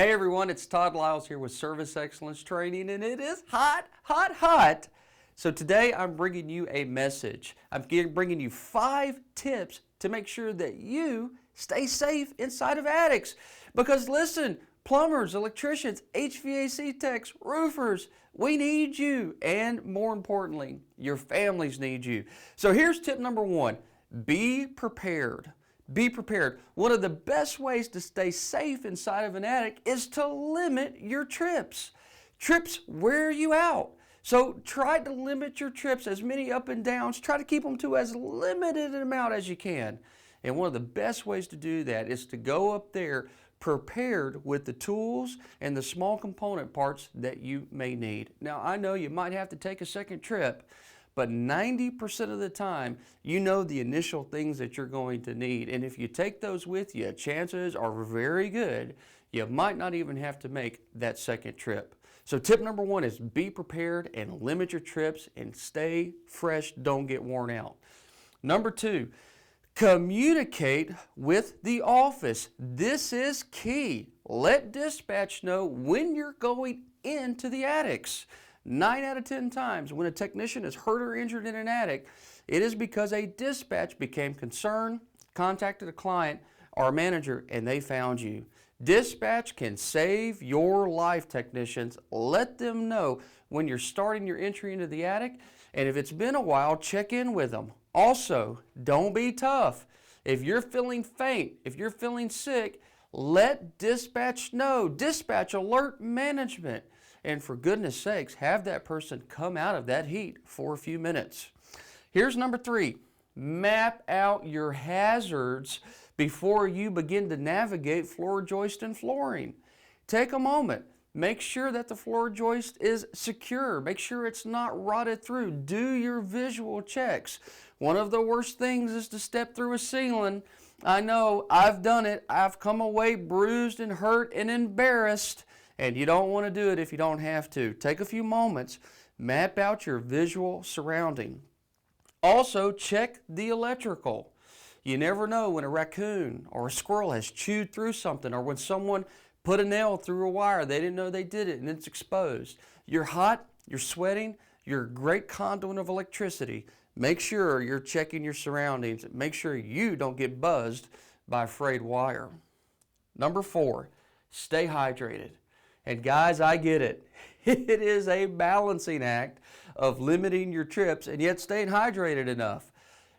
Hey everyone, it's Todd Liles here with Service Excellence Training, and it is hot, hot, hot. So today I'm bringing you a message. I'm bringing you 5 tips to make sure that you stay safe inside of attics. Because listen, plumbers, electricians, HVAC techs, roofers, we need you. And more importantly, your families need you. So here's tip number 1, be prepared. Be prepared. One of the best ways to stay safe inside of an attic is to limit your trips. Trips wear you out. So try to limit your trips, as many up and downs. Try to keep them to as limited an amount as you can. And one of the best ways to do that is to go up there prepared with the tools and the small component parts that you may need. Now, I know you might have to take a second trip, but 90% of the time, you know the initial things that you're going to need. And if you take those with you, chances are very good you might not even have to make that second trip. So tip number 1 is be prepared and limit your trips and stay fresh, don't get worn out. Number 2, communicate with the office. This is key. Let dispatch know when you're going into the attics. 9 out of 10 times when a technician is hurt or injured in an attic, it is because a dispatch became concerned, contacted a client or a manager, and they found you. Dispatch can save your life, technicians. Let them know when you're starting your entry into the attic, and if it's been a while, check in with them. Also, don't be tough. If you're feeling faint, if you're feeling sick, let dispatch know. Dispatch alert management. And for goodness sakes, have that person come out of that heat for a few minutes. Here's number 3, map out your hazards before you begin to navigate floor joist and flooring. Take a moment. Make sure that the floor joist is secure. Make sure it's not rotted through. Do your visual checks. One of the worst things is to step through a ceiling. I know, I've done it. I've come away bruised and hurt and embarrassed. And you don't want to do it if you don't have to. Take a few moments, map out your visual surrounding. Also, check the electrical. You never know when a raccoon or a squirrel has chewed through something, or when someone put a nail through a wire, they didn't know they did it and it's exposed. You're hot, you're sweating, you're a great conduit of electricity. Make sure you're checking your surroundings. Make sure you don't get buzzed by a frayed wire. Number 4, stay hydrated. And guys, I get it. It is a balancing act of limiting your trips and yet staying hydrated enough.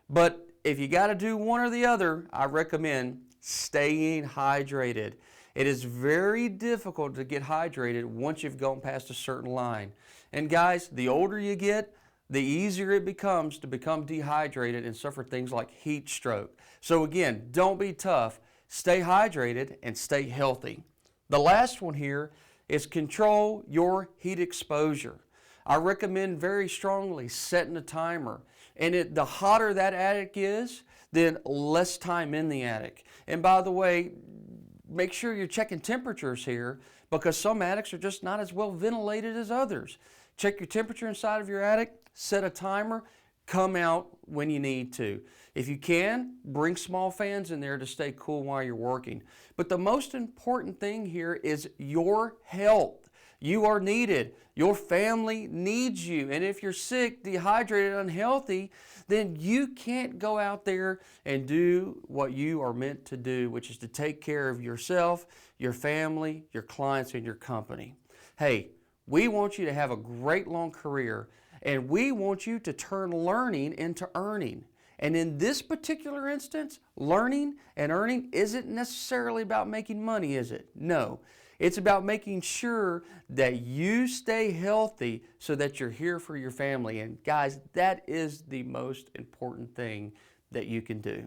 But if you got to do one or the other, I recommend staying hydrated. It is very difficult to get hydrated once you've gone past a certain line. And guys, the older you get, the easier it becomes to become dehydrated and suffer things like heat stroke. So again, don't be tough. Stay hydrated and stay healthy. The last one here is control your heat exposure. I recommend very strongly setting a timer. And the hotter that attic is, then less time in the attic. And by the way, make sure you're checking temperatures here, because some attics are just not as well ventilated as others. Check your temperature inside of your attic, set a timer, come out when you need to. If you can, bring small fans in there to stay cool while you're working. But the most important thing here is your health. You are needed. Your family needs you. And if you're sick, dehydrated, unhealthy, then you can't go out there and do what you are meant to do, which is to take care of yourself, your family, your clients, and your company. Hey, we want you to have a great long career, and we want you to turn learning into earning. And in this particular instance, learning and earning isn't necessarily about making money, is it? No. It's about making sure that you stay healthy so that you're here for your family. And guys, that is the most important thing that you can do.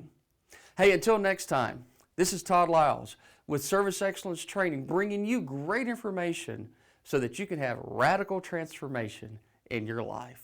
Hey, until next time, this is Todd Liles with Service Excellence Training, bringing you great information so that you can have radical transformation in your life.